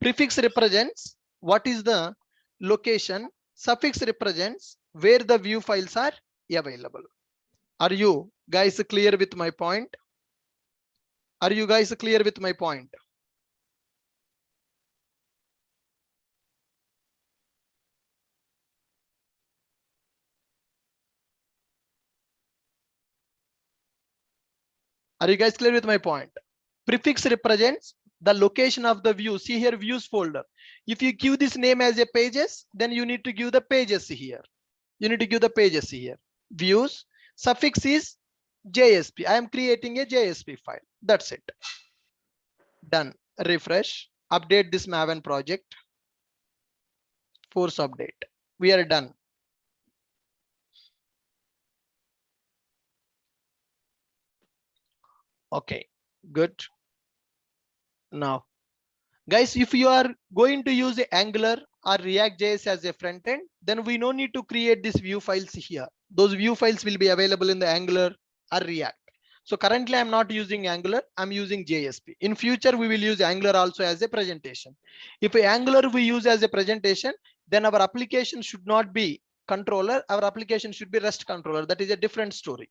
Prefix represents what is the location. Suffix represents where the view files are available. Are you guys clear with my point? Are you guys clear with my point? Are you guys clear with my point? Prefix represents the location of the view. See here, views folder. If you give this name as a pages, then you need to give the pages here. You need to give the pages here. Views, suffix is JSP. I am creating a JSP file. That's it. Done. Refresh. Update this Maven project. Force update. We are done. Okay, good. Now, guys, if you are going to use Angular or React.js as a front end, then we no need to create these view files here. Those view files will be available in the Angular or React. So currently I'm not using Angular, I'm using JSP. In future, we will use Angular also as a presentation. If Angular we use as a presentation, then our application should not be controller, our application should be REST controller. That is a different story.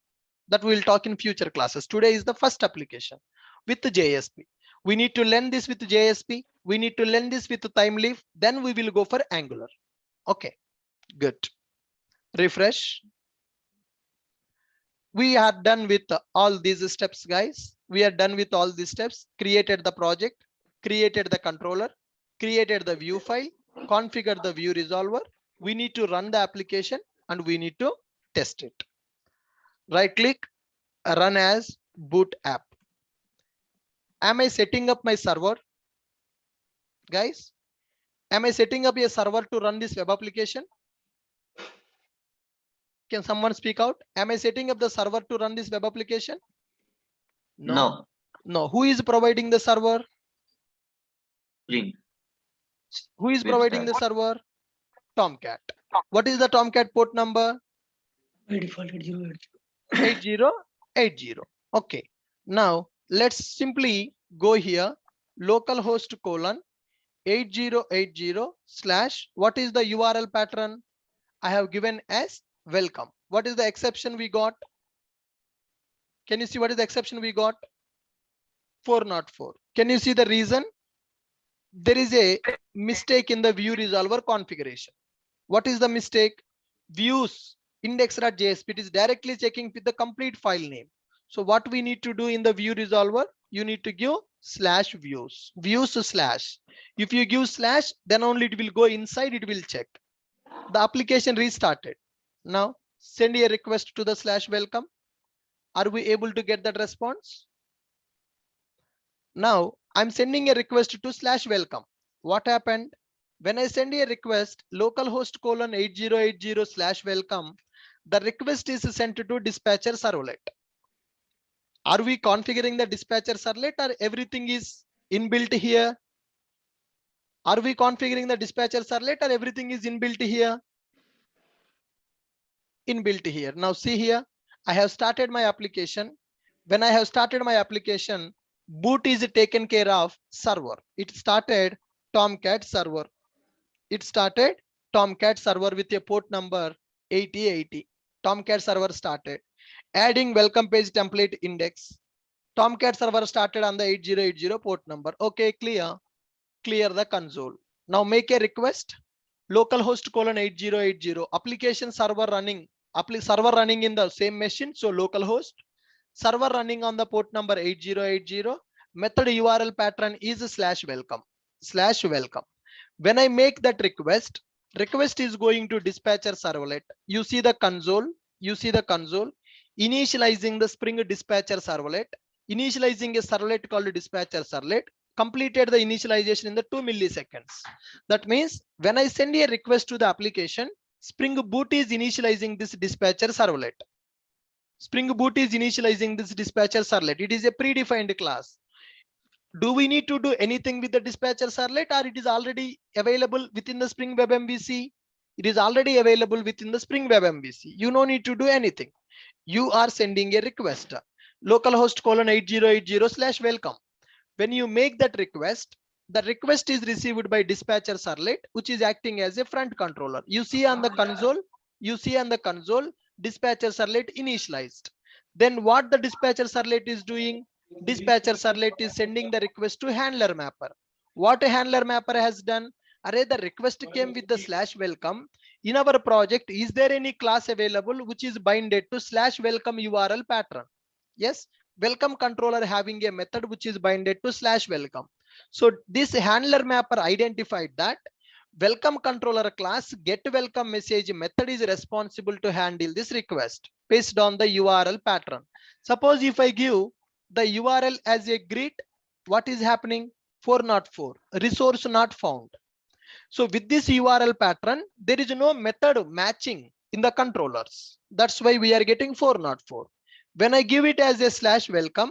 That we will talk in future classes. Today is the first application with the JSP. We need to learn this with JSP. We need to learn this with Timeleaf. Then we will go for Angular. Okay, good. Refresh. We are done with all these steps, guys. We are done with all these steps. Created the project, created the controller, created the view file, configured the view resolver. We need to run the application and we need to test it. Right click, run as boot app. Am I setting up my server? Guys, am I setting up a server to run this web application? Can someone speak out? Am I setting up the server to run this web application? No. No. Who is providing the server? Spring. Who is Web providing the stack. server? Tomcat. What is the Tomcat port number? By default 8080. 8080. Okay. Now let's simply go here. Localhost colon 8080 / what is the URL pattern? I have given as welcome. What is the exception we got? Can you see what is the exception we got? 404. Can you see the reason? There is a mistake in the view resolver configuration. What is the mistake? Views index.jsp. It is directly checking with the complete file name. So what we need to do in the view resolver, you need to give /views. Views/. If you give /, then only it will go inside, it will check. The application restarted. Now send a request to the /welcome. Are we able to get that response? Now I'm sending a request to /welcome. What happened? When I send a request localhost colon 8080 /welcome, the request is sent to dispatcher servlet. Are we configuring the dispatcher servlet or everything is inbuilt here? Are we configuring the dispatcher servlet or everything is inbuilt here? Inbuilt here. Now see here, I have started my application. When I have started my application, boot is taken care of server. It started Tomcat server. It started Tomcat server with a port number 8080. Tomcat server started. Adding welcome page template index. Tomcat server started on the 8080 port number. Okay, clear. Clear the console. Now make a request. Localhost colon 8080. Application server running. Server running in the same machine. So localhost. Server running on the port number 8080. Method URL pattern is /welcome. /welcome. When I make that request is going to dispatcher servlet. You see the console. You see the console. initializing the Spring dispatcher servlet, initializing a servlet called dispatcher servlet, completed the initialization in the 2 milliseconds. That means when I send a request to the application, Spring Boot is initializing this dispatcher servlet. Spring Boot is initializing this dispatcher servlet. It is a predefined class. Do we need to do anything with the dispatcher servlet, or it is already available within the Spring Web MVC? It is already available within the Spring Web MVC. You no need to do anything. You are sending a request, localhost :8080/welcome. When you make that request, the request is received by dispatcher servlet, which is acting as a front controller. You see on the console, dispatcher servlet initialized. Then what the dispatcher servlet is doing? Dispatcher servlet is sending the request to handler mapper. What a handler mapper has done? Array, the request came with the /welcome. In our project, is there any class available which is binded to /welcome URL pattern? Yes, welcome controller having a method which is binded to /welcome. So this handler mapper identified that welcome controller class get welcome message method is responsible to handle this request based on the URL pattern. Suppose if I give the URL as a greet, what is happening? 404, resource not found. So with this URL pattern, there is no method matching in the controllers. That's why we are getting 404. When I give it as a /welcome,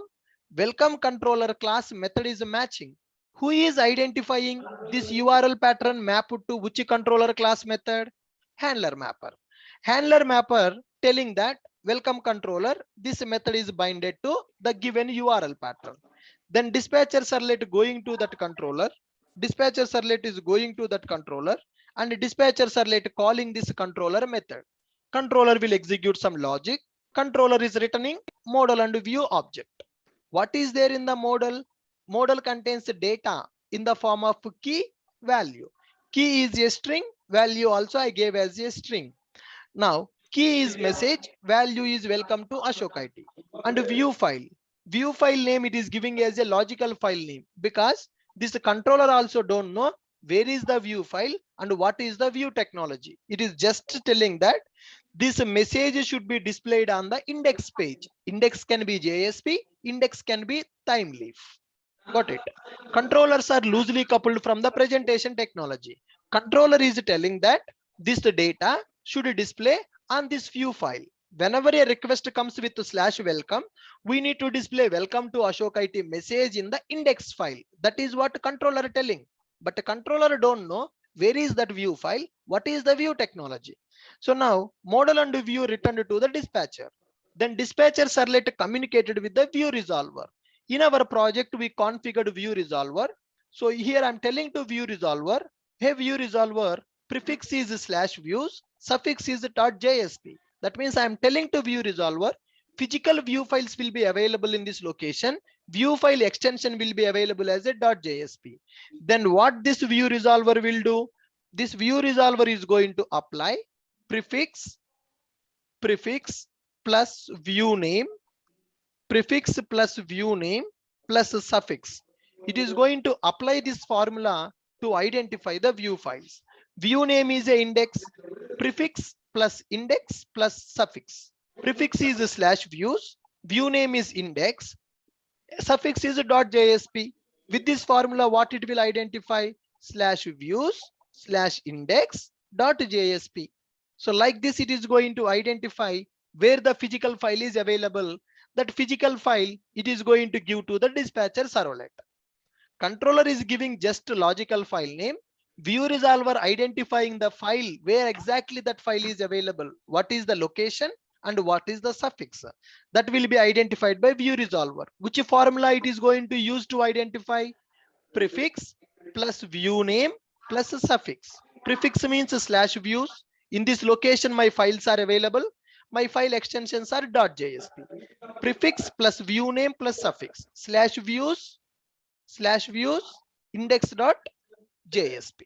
welcome controller class method is matching. Who is identifying this URL pattern mapped to which controller class method? Handler mapper. Handler mapper telling that welcome controller, this method is binded to the given URL pattern. Then dispatcher servlet going to that controller. Dispatcher servlet is going to that controller, and dispatcher servlet calling this controller method. Controller will execute some logic. Controller is returning model and view object. What is there in the model? Model contains data in the form of key, value. Key is a string, value also I gave as a string. Now key is message, value is welcome to Ashok IT. And view file. View file name it is giving as a logical file name, because this controller also don't know where is the view file and what is the view technology. It is just telling that this message should be displayed on the index page. Index can be JSP, index can be time leaf. Got it? Controllers are loosely coupled from the presentation technology. Controller is telling that this data should display on this view file. Whenever a request comes with /welcome, we need to display welcome to Ashok IT message in the index file. That is what controller telling. But the controller don't know where is that view file, what is the view technology. So now model and view returned to the dispatcher. Then dispatcher servlet communicated with the view resolver. In our project, we configured view resolver. So here I'm telling to view resolver, hey view resolver, prefix is /views, suffix is .jsp. That means I'm telling to view resolver, physical view files will be available in this location. View file extension will be available as a .jsp. Then what this view resolver will do? This view resolver is going to apply prefix plus view name, prefix plus view name plus suffix. It is going to apply this formula to identify the view files. View name is a index, prefix plus index plus suffix. Prefix is /views, view name is index, suffix is .jsp. With this formula, what it will identify? /views/index.jsp. So like this, it is going to identify where the physical file is available. That physical file it is going to give to the dispatcher servlet. Controller is giving just logical file name. View resolver identifying the file where exactly that file is available. What is the location and what is the suffix? That will be identified by view resolver. Which formula it is going to use to identify? Prefix plus view name plus suffix. Prefix means /views. In this location, my files are available. My file extensions are .jsp. Prefix plus view name plus suffix /views index.jsp.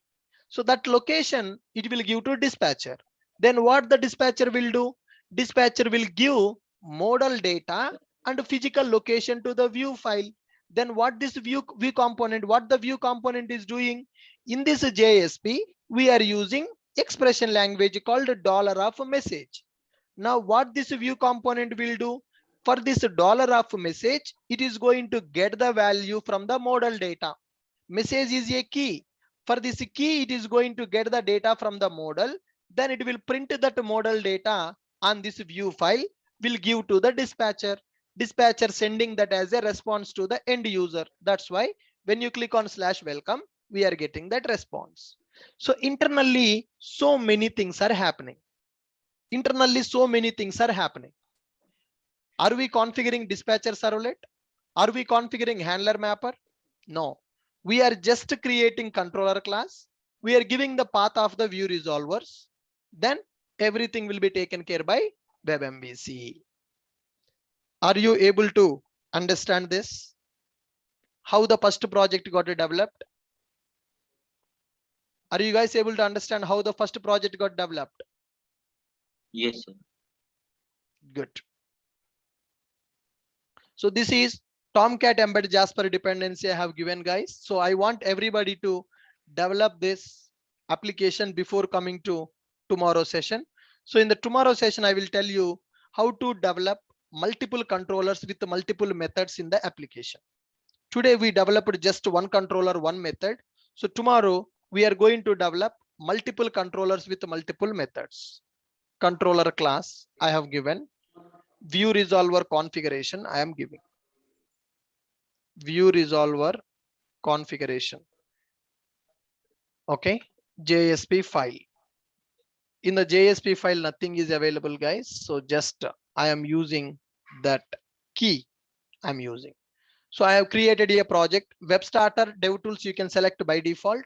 So that location it will give to dispatcher. Then what the dispatcher will do? Dispatcher will give model data and physical location to the view file. Then what this view component, what the view component is doing? In this JSP, we are using expression language called $of message. Now what this view component will do? For this dollar of message, it is going to get the value from the model data. Message is a key. For this key, it is going to get the data from the model. Then it will print that model data on this view file, will give to the dispatcher. Dispatcher sending that as a response to the end user. That's why when you click on /welcome, we are getting that response. So internally, so many things are happening. Internally, so many things are happening. Are we configuring dispatcher servlet? Are we configuring handler mapper? No. We are just creating controller class. We are giving the path of the view resolvers. Then everything will be taken care by WebMVC. Are you able to understand this? How the first project got developed? Are you guys able to understand how the first project got developed? Yes, sir. Good. So this is Tomcat embed Jasper dependency I have given, guys. So I want everybody to develop this application before coming to tomorrow session. So in the tomorrow session, I will tell you how to develop multiple controllers with multiple methods in the application. Today we developed just one controller, one method. So tomorrow we are going to develop multiple controllers with multiple methods. Controller class I have given. View resolver configuration I am giving. View resolver configuration. Okay, JSP file. In the JSP file, nothing is available, guys. So just I am using that key I'm using. So I have created a project. Web starter dev tools you can select by default.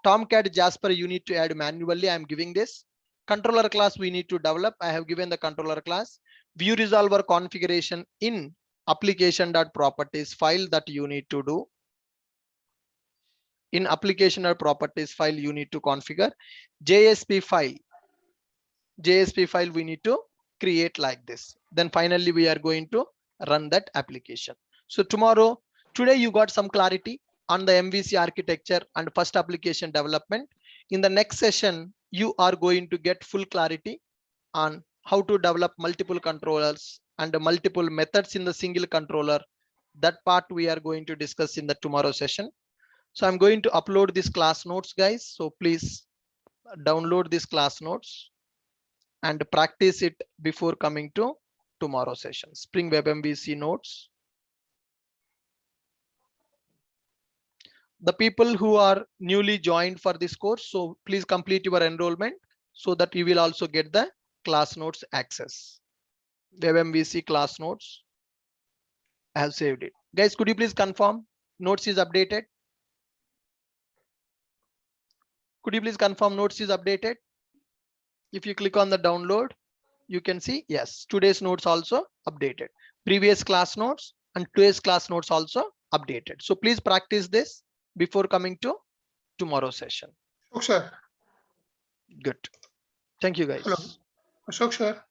Tomcat Jasper you need to add manually. I'm giving this. Controller class we need to develop. I have given the controller class. View resolver configuration in application.properties file that you need to do. In application or properties file you need to configure. JSP file we need to create like this. Then finally we are going to run that application. So today you got some clarity on the MVC architecture and first application development. In the next session, you are going to get full clarity on how to develop multiple controllers and multiple methods in the single controller. That part we are going to discuss in the tomorrow session. So I'm going to upload this class notes, guys. So please download this class notes and practice it before coming to tomorrow session. Spring Web MVC notes. The people who are newly joined for this course, so please complete your enrollment so that you will also get the class notes access. Web MVC class notes. I have saved it. Guys, could you please confirm notes is updated? Could you please confirm notes is updated? If you click on the download, you can see, yes, today's notes also updated. Previous class notes and today's class notes also updated. So please practice this before coming to tomorrow session. Ashok sir. Good. Thank you, guys. Hello. Ashok sir.